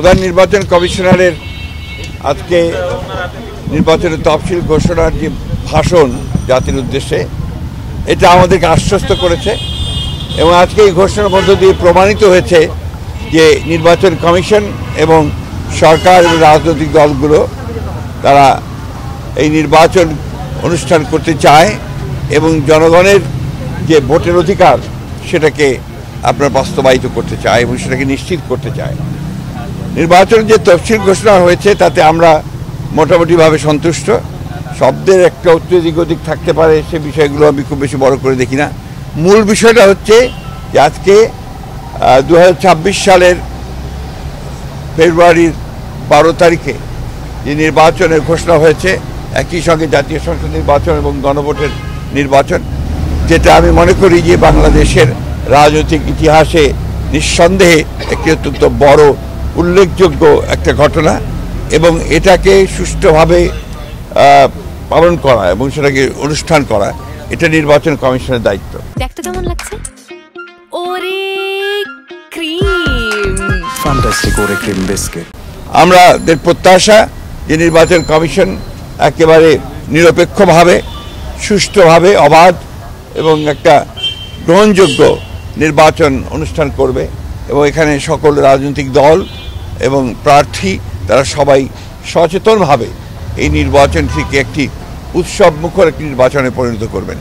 প্রধান নির্বাচন কমিশনারের আজকে নির্বাচনের তফসিল ঘোষণার যে ভাষণ জাতির উদ্দেশ্যে, এটা আমাদেরকে আশ্বস্ত করেছে এবং আজকে এই ঘোষণার মধ্য দিয়ে প্রমাণিত হয়েছে যে নির্বাচন কমিশন এবং সরকার এবং রাজনৈতিক দলগুলো তারা এই নির্বাচন অনুষ্ঠান করতে চায় এবং জনগণের যে ভোটের অধিকার সেটাকে আপনার বাস্তবায়িত করতে চায় এবং সেটাকে নিশ্চিত করতে চায়। নির্বাচনের যে তফসিল ঘোষণা হয়েছে তাতে আমরা মোটামুটিভাবে সন্তুষ্ট। শব্দের একটা এদিক ওদিক থাকতে পারে, সে বিষয়গুলো আমি খুব বেশি বড় করে দেখি না। মূল বিষয়টা হচ্ছে যে আজকে 2026 সালের ফেব্রুয়ারির 12 তারিখে যে নির্বাচনের ঘোষণা হয়েছে, একই সঙ্গে জাতীয় সংসদ নির্বাচন এবং গণভোটের নির্বাচন, যেটা আমি মনে করি যে বাংলাদেশের রাজনৈতিক ইতিহাসে নিঃসন্দেহে একটি অত্যন্ত বড় উল্লেখযোগ্য একটা ঘটনা এবং এটাকে সুষ্ঠুভাবে পালন করা এবং সেটাকে অনুষ্ঠান করা, এটা নির্বাচন কমিশনের দায়িত্ব। দেখতে কেমন লাগছে? ওরে ক্রিম, ফ্যান্টাস্টিক ওরে ক্রিম বিস্কিট। আমাদের প্রত্যাশা যে নির্বাচন কমিশন একেবারে নিরপেক্ষভাবে, সুষ্ঠুভাবে, অবাধ এবং একটা গ্রহণযোগ্য নির্বাচন অনুষ্ঠান করবে এবং এখানে সকল রাজনৈতিক দল এবং প্রার্থী তারা সবাই সচেতনভাবে এই নির্বাচনটিকে একটি উৎসবমুখর একটি নির্বাচনে পরিণত করবেন।